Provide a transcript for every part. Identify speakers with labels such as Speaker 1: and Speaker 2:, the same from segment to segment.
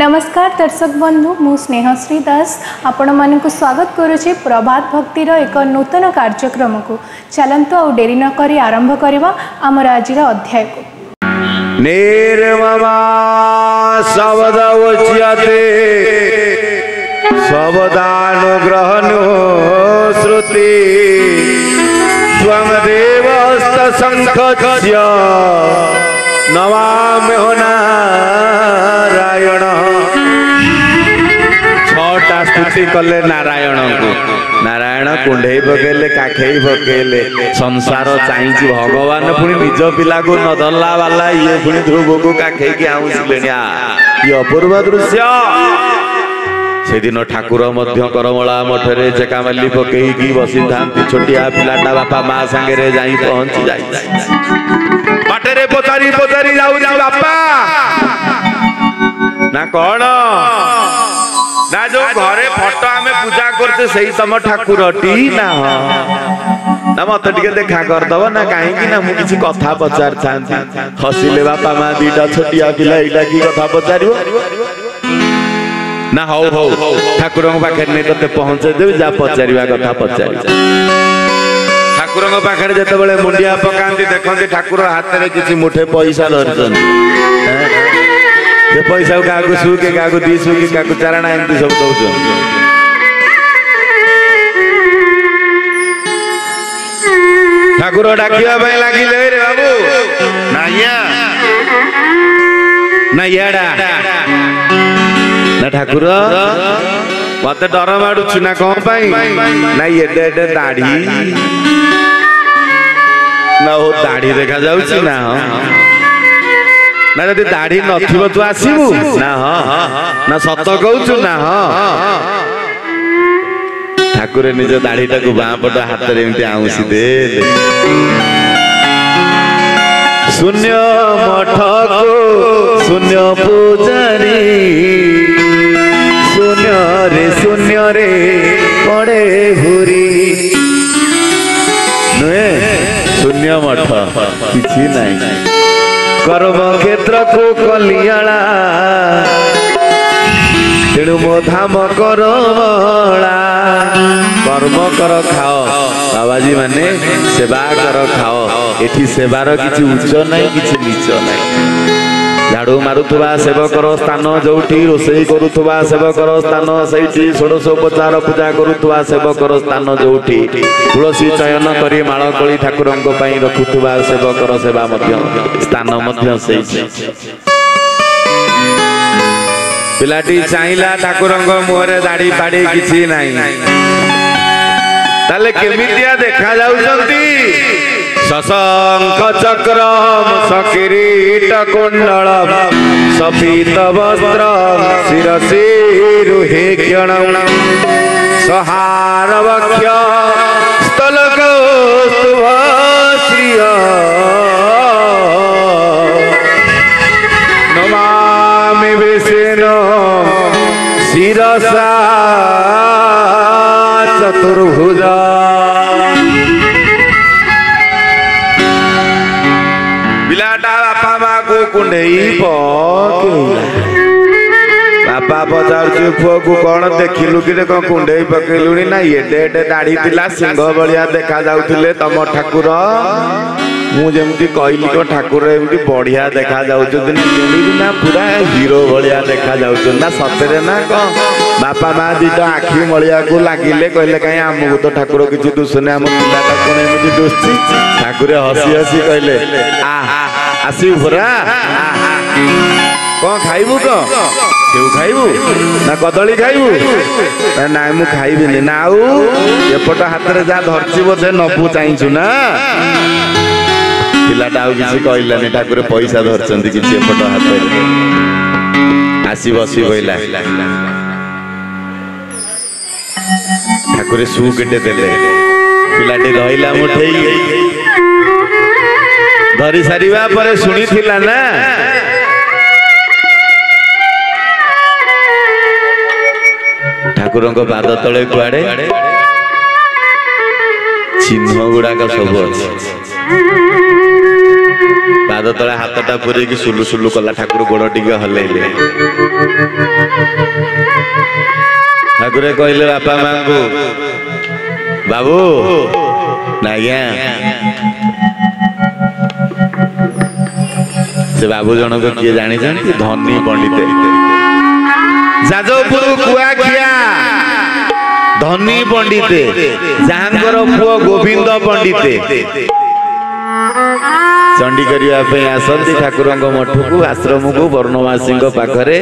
Speaker 1: नमस्कार दर्शक बंधु मु स्नेहश्री दास आपण मानक स्वागत करुचे प्रभात भक्तिर एक नूतन कार्यक्रम को चलंतु आ डेरी न करी आरंभ करवा आमर आज अध्याय को
Speaker 2: निर्ममा शब्द उच्यते शब्दानुग्रहणो श्रुति स्वमदेवस्त शंखस्य नमाम्यो नारायण। छटा स्तुति कले नारायण को नारायण कुंडई पकेले काखेई पकेले संसार चाहिए भगवान पुणी निज पिला को नदला वाला ये पुणी ध्रुव को काखेई के आउसिले ये अपूर्व दृश्य। से दिन ठाकुर मध्य करमला मठरे चेकामाली पकईकी बसी था छोटिया पिलाटा बापा माँ सांगे जाई पहुंची जाई बाटे पचारि पचारि जाऊ बापा ना कौन ना जो घरे फोटो आमे पूजा करते सही तम ठाकुर टी ना ना मत टिके देखा करदब ना कहीं ना मु किसी कथा पचार थांती हसिले बापा माँ दीटा छोटिया पिला एटा की कथा पचारिबो ना हौ हौ ठाकुर पाखे नहीं ते पहुंचे देवी जा पचारिबा कथा पचारि ठाकुर पाखे जिते मुंडिया पकाती देखते ठाकुर हाथ में किसी मुठे पैसा धरछन से पैसा क्या सुके क्या दी सुके क्या चारणा एमती सब दौन ठाकुर डाकिया लगिले रे बाबू ना याडा ना ठाकुर मत डर माड़ुछु ना कौन पाई ना एडे एडे दाढ़ी ना हो दाढ़ी देखा जाउछि ना ना जदि दाढ़ी नथिबो तू आसीबू ना ना सत कहउछु ना ठाकुर निज दाढ़ीटा को बाँ पट हाथ रे एमती आउसी दे शून्य मठ को शून्य पूजारी शून्य रे पड़े भूरी नुहे शून्य मठ किछि नहीं कर्म क्षेत्र को कलियाला तेणु मो धाम करमला कर्म कर खाओ बाबाजी माने सेवा कर खाओ एठी सेवार किछि उच्च नहीं किछि नीच नहीं झाड़ू मारुवा सेवकर स्थान जोठी रोषई करुवा सेवकर स्थान से षोडशोपचार पूजा करुवा सेवकर स्थान जोठी तुलसी चयन करी मालकली ठाकुर रखुवा सेवकर सेवा स्थान पिलाटी चाहिला ठाकुर मुहरे दाढ़ी फाड़ी किसी नहीं ताले केमितिया देखा जाउछंती शशंख चक्र सकिरीट कुंडल सफीत वस्त्र शिरसी रुहे क्षण सहार वक्ष स्थलकौस्तुभ श्रिय नमामि विष्णु शिरसा चतुर्भुजा। बापा माँ को कुंडई बापा पचार पुओ को कौन देखिलु कि कौन कुंडई पकेलु ना एडे एडे दाढ़ी पिला सिंह भलिया देखा जाउथिले तम ठाकुर मुझे कहली को ठाकुर एमती बढ़िया देखा ना पूरा हीरो भलिया देखा ना सतरे ना कौन बापा माँ दीटा आखि मलिया को लगिले कहले कहीं आमको तो ठाकुर किसी दुसुने आम पिलाटा कौन एमती दुसुची ठाकुर हसी हसी कहले आसू भरा कौन खाइबू कौन सेव खाइबू ना कदली खाइबू ना मु खाइबिनी ना आउ एपट हाथ में जहाँ धरची बोधे नबू चाहू ना पिलाटा आउ किसी कहलानी ठाकुर पैसा धरचंती किसी एपट हाथ आसी बसी कहला ठाकुर सु केटे देले पिलाटी रहिला मुठेई धरी सारिबा परे सुनी थिला ना ठाकुर पाद तले कुआड़े चिन्ह गुड़ाक सब अच्छे पाद तले हाथटा पुरेकी सुलु सुलु कला ठाकुर गोड़ टिके हलैले ठाकुर कहले बापा मां को बाबू नाया से बाबू जनक किए जानी धनी पंडित जाजपुर कुआखिया धनी पंडित जहांकर पुओ गोविंद पंडित चंडी करने आसती ठाकुर मठ को आश्रम को वर्णवासी पाखरे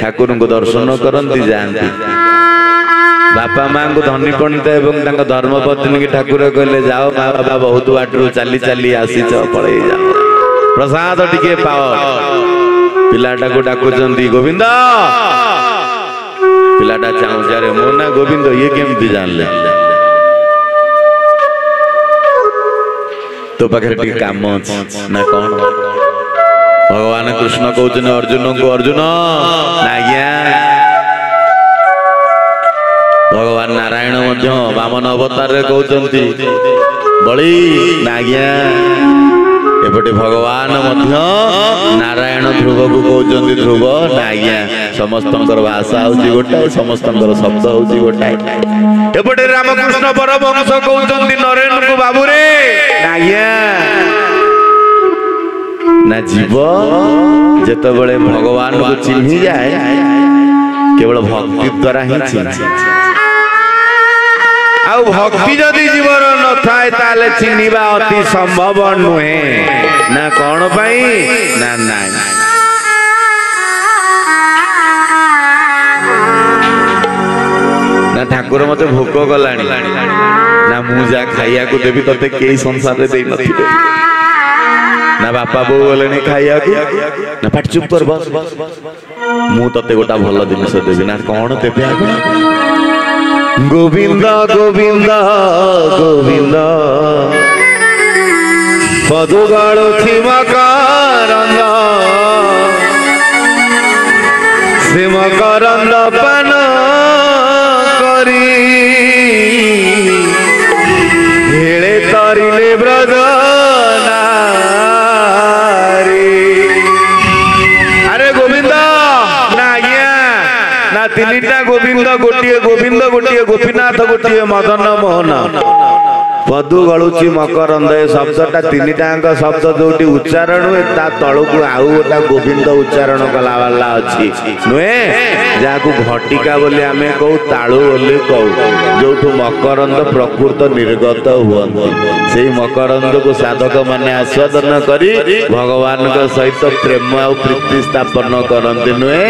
Speaker 2: ठाकुर को दर्शन करती जाती बापा मां को धनी पंडित एवं धर्मपत्नी की ठाकुर कहले जाओ माँ बाबा बहुत बाटू चली चली आसीच पड़े जाओ प्रसाद टिके पाओ पिलाटा को डाकुचंदी गोविंद पिलाटा चाहूँ अरे मो ना गोविंद ये केमती जानले तो पाखे टिके काम ना कौन भगवान कृष्ण कहते अर्जुन को अर्जुन नाज्ञा भगवान नारायण वामन अवतार कहते बड़ी नाज्ञा एपटे भगवान नारायण ध्रुव को कहते ध्रुव नाज्ञा समस्त भाषा हूँ गोटाए समस्त शब्द हूँ गोटाए एपटे रामकृष्ण परमहंस कहते नरेन्द्र को बाबू रे नाज्ञा ना जीव जेतबेले भगवान को चिन्ही जाए केवल भक्ति द्वारा ही चिन्ह आउ भक्ति जदि जीवन न थाए ताले चिन्हिबा अति संभव नुहे ना कौन पाई ना ना ना ठाकुर मते भोक गलानी ना मुजा खाइया को देवी तते केई संसार रे देई नथिबे ना बापा बो गलेनी खाइया को ना पाट चुप कर बस मु तते गोटा भलो जिनिस देबी ना कौन देबे आगो गोविंद गोविंद गोविंद पदुगाड़ो मकरंद से मकरंद पान करी हेले तरिले ब्रज अरे गोविंद ना तीनटा गोविंद गोटे गोपीनाथ गोटे मदन मोहन पदु गलुची मकरंद शब्दटा तीनटांग शब्द जो उच्चारण हुए ता तलू को आउ गोटा गोविंद उच्चारण कला वाला अच्छी नुहे जहाँ घटिका बोली आम कहू तालु बोली कहू जो मकरंद प्रकृत निर्गत हुअन्ति से मकरंद को साधक माने आस्वादन करी भगवान सहित प्रेम और प्रीति स्थापन करते नुहे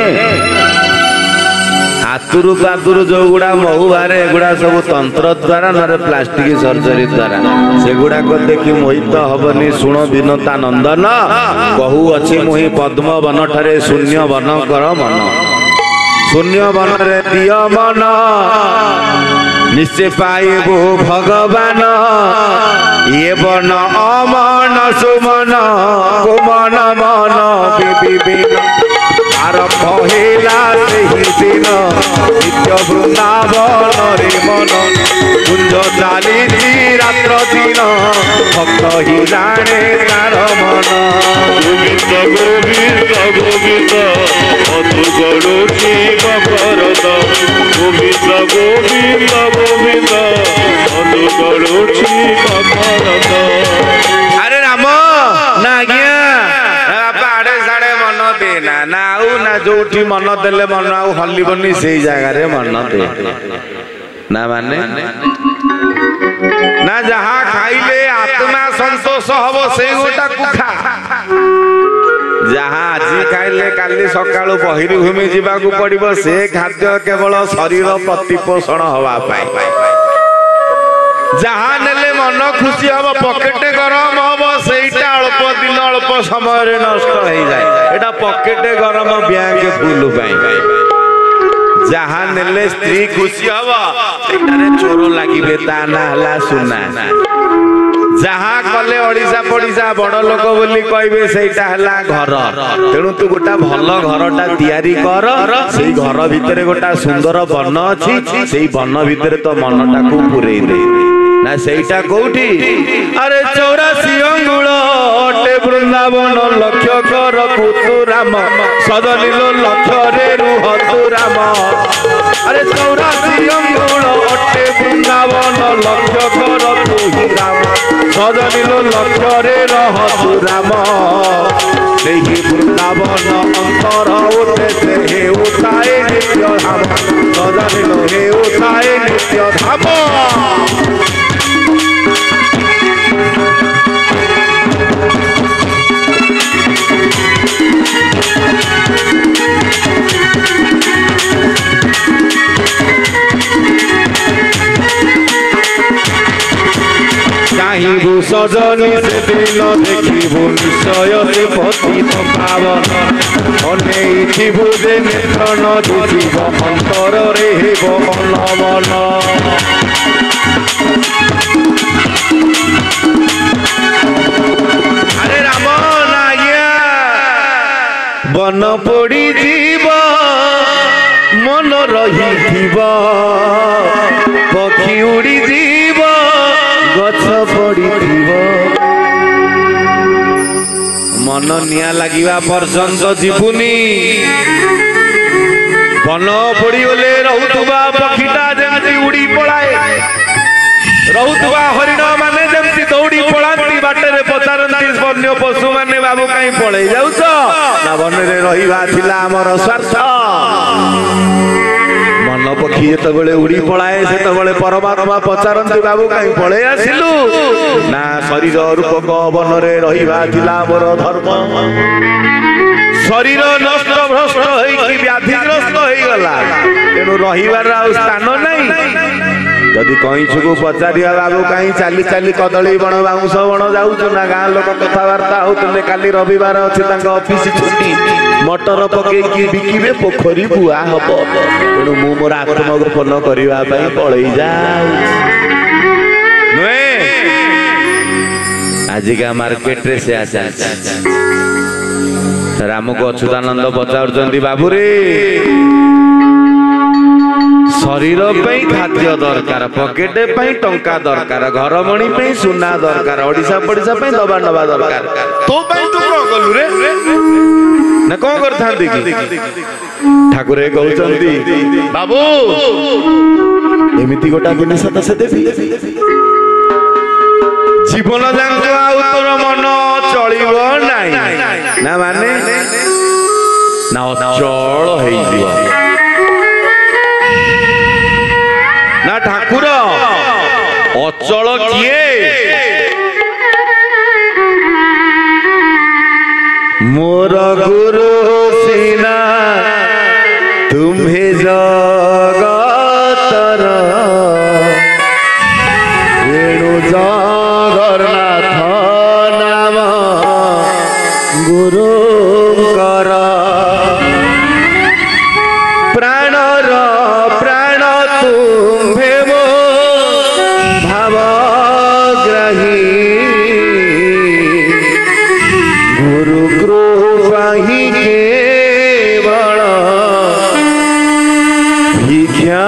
Speaker 2: हाथुरु पातुरु जो गुड़ा महु बारे एगुड़ा सब तंत्र द्वारा न प्लास्टिक सर्जरी द्वारा से गुड़ा को देखी मोहित हबनी शुण विनता नंदन कहू अच्छी मोहि पद्म वन ठारे शून्य वन कर मन शून्य वन रे दिय मन निश्चय पाइबु भगवान ये वन अमन सुमन कुमन मन विपिन आर पहिला सेही दिन नित्य वृंदावन रे मन कुंज चालीसी रात्र दिन भक्त ही जाने तार मन गोविंद गोविंद गोविंद मधु गड़ुची मकरंद गोविंद गोविंद गोविंद मधु गड़ुची मकरंद अरे राम नाज्ञा ना ना जो मन देले मन आउ हलिबनी से जगह रे मन दे ना माने ना जहाँ खाइले आत्मा संतोष हबो से गोटा कुखा जहाँ आज खाइले काली सकाळु बहिरी भूमि जीवाकू पड़िबो से खाद्य केवल शरीर प्रतिपोषण हवा पाए जहाँ नेले मन खुशी हम पकेटे गरम हम सेटा अल्प दिन अल्प समय नष्ट हो जाए एटा पकेटे गरम बैंक फुल पाई जहाँ नेले स्त्री खुशी हम सेटारे चोर लागिबे ता ना हला सुना जहाँ कले ओडिशा पडिशा बड़ लोक बोली कहबे सेटा हला घर तेणु तू गोटा भल घरटा तैयारी कर सेई घर भितरे गोटा सुंदर वन अछि सेई वन भितरे तो मनटा को पुरेई दे ना सेटा कोठी अरे 84 अंगुल अटे वृंदावन ବୃନ୍ଦାବନ ଲକ୍ଷ୍ୟ କର କୁତୁ ରାମ ସଦନିଲ ଲକ୍ଷ୍ୟରେ ରୁହତୁ ରାମ। ଆରେ 84 ଅଙ୍ଗୁଳ ଅଟେ ବୃନ୍ଦାବନ ଲକ୍ଷ୍ୟ କର ତୁହି ରାମ ସଦନିଲ ଲକ୍ଷ୍ୟରେ ରହତୁ ରାମ। ସେହି ବୃନ୍ଦାବନ ଅନ୍ତର ଉଠେ ସେ ହେଉଥାଏ ନିତ୍ୟ ଧାମ ସଦନିଲ ହେଉଥାଏ ନିତ୍ୟ ଧାମ। চাহিবু সজনী সেদিন দেখিবু নিশ্চয় সে পতিত পাবন অনেইথিবু যে নেত্র ন দিশিব অন্তরে হেব অলবন। আরে রাম নাইয়া বন পড়ি জীব মন রহিথিব পক্ষী উড়ি জীব গছ পড়িথিব মন নিয়া লাগিবা পর্যন্ত জীবুনি। বন পড়িগলে রহুতুবা পক্ষীটা যেমতি উড়ি পড়ায় রহুতুবা হরিণ মানে যেমতি দৌড়ি পড়াନ୍ତି বাଟରେ ପଚାରନ୍ତି ବନ୍ୟ ପଶୁ ମାନେ ବାବୁ କାହିଁ ପଳେଇ ଯାଉଛ ନା ବନରେ ରହିବା ଥିଲା ଆମର ସ୍ୱାର୍ଥ। ମନ ପକ୍ଷୀ ଯେତେବେଳେ ଉଡି ପଳାଏ ସେତେବେଳେ ପରମାତ୍ମା ପଚାରନ୍ତି ବାବୁ କାହିଁ ପଳେଇ ଆସିଲୁ ନା ଶରୀର ରୂପକ ବନରେ ରହିବା ଥିଲା ଆମର ଧର୍ମ। ଶରୀର ନଷ୍ଟ ଭ୍ରଷ୍ଟ ହେଇକି ବ୍ୟାଧିଗ୍ରସ୍ତ ହେଇଗଲା ତେଣୁ ରହିବାର ଆଉ ସ୍ଥାନ ନାହିଁ। ଯଦି କଇଁଛକୁ ପଚାରିବା ବାବୁ କାହିଁ ଚାଲି ଚାଲି କଦଳୀ ବଣ ବାଉଁଶ ବଣ ଯାଉଛୁ ନା ଗାଁ ଲୋକ କଥାବାର୍ତ୍ତା ହଉଥିଲେ କାଲି ରବିବାର ଅଛି ତାଙ୍କ ଅଫିସ ଛୁଟି ମଟର ପକେଇକି ବିକିବେ ପୋଖରୀ ବୁଆ ହବ ତେଣୁ ମୁଁ ମୋର ଆତ୍ମଗୋପନ କରିବା ପାଇଁ ପଳେଇ ଯାଉଛି ନୁହେଁ। ଆଜିକା ମାର୍କେଟରେ ସେ ରାମକୁ ଅଚ୍ୟୁତାନନ୍ଦ ପଚାରୁଛନ୍ତି ବାବୁରେ ଶରୀର ପାଇଁ ଖାଦ୍ୟ ଦରକାର ପକେଟ ପାଇଁ ଟଙ୍କା ଦରକାର ଘରମଣି ପାଇଁ ସୁନା ଦରକାର ଓଡିଶା ପଡିଶା ପାଇଁ ଦବା ନବା ଦରକାର ତୋ ପାଇଁ ତୁ କଣ କଲୁ ରେ ନା କଣ କରିଥାନ୍ତି କି? ଠାକୁର କହୁଛନ୍ତି ବାବୁ ଏମିତି ଗୋଟା ଜିନିଷ ତ ସେ ଦେବି ଜୀବନ ଯାକ ଆଉ ତୋର ମନ ଚଳିବ ନାହିଁ ନା ମାନେ ନା ଅଚଳ ହେଇଯିବ ନା ଠାକୁର ଅଚଳ କିଏ? ମୋର ଗୁରୁ ସିନା ତୁମ୍ଭେ ଜଗତର ରେଣୁ ଜଗନ୍ନାଥ ନାମ ଗୁରୁଙ୍କର ପ୍ରାଣର ପ୍ରାଣ ତୁମ୍ଭେ ମୋ ଭାବଗ୍ରାହୀ ଗୁରୁ କୃପା ହିଁ କେବଳ ଭିକ୍ଷା।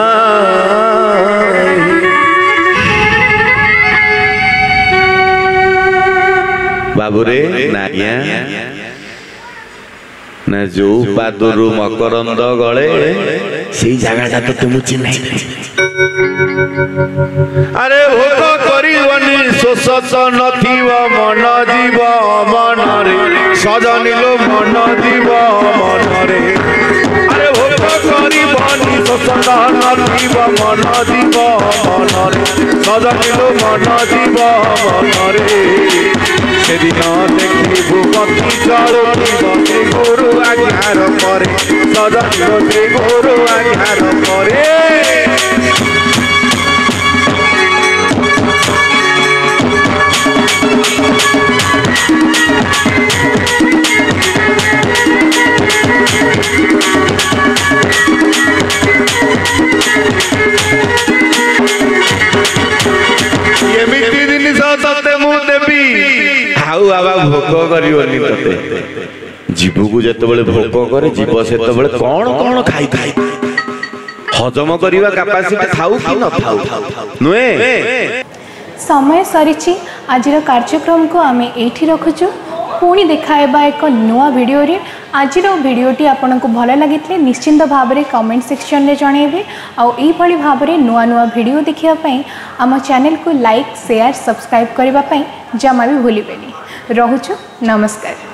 Speaker 2: ବାବୁରେ ନାଜ୍ଞା ନା ଯୋଉ ପାଦରୁ ମକରନ୍ଦ ଗଳେ ସେଇ ଜାଗାଟା ତତେ ମୁଁ ଚିହ୍ନାଇ। ଆରେ ଭୋଗ କରିବନି ଶୋଷ ନଥିବ ମନ ଯିବ ମନରେ ସଜନିଲୋ ମନ ଯିବ ମନରେ। ଆରେ ଭୋଗ କରିବନି ଶୋଷ ନଥିବ ମନ ଯିବ ମନରେ ସଜନିଲୋ ମନ ଯିବ ମନରେ। সেদিন দেখিবু পথি চলুথিব শ্রী গুরু আজ্ঞার পরে সজনিল শ্রী গুরু আজ্ঞার পরে। ଏମିତି ଜିନିଷ ତତେ ମୁଁ ଦେବି ଆଉ ବାବା ଭୋଗ କରିବନି ତତେ। ଜୀବକୁ ଯେତେବେଳେ ଭୋଗ କରେ ଜୀବ ସେତେବେଳେ କଣ କଣ ଖାଇଥାଏ ହଜମ କରିବା କାପାସିଟି ଥାଉ କି ନଥାଉ ନୁହେଁ।
Speaker 1: समय सरी आजिर कार्यक्रम को आमे एठी रखुचु। पुणी देखाएबा एक नुआ वीडियो रे। आजिर वीडियोटी आपको भल लगी निश्चिंत भाव में कमेंट सेक्शन में जनइबे। आई भाव में नुआ नुआ वीडियो देखापी आम चैनल को लाइक शेयर सब्सक्राइब करने जमा भी भूलें। रोचु नमस्कार।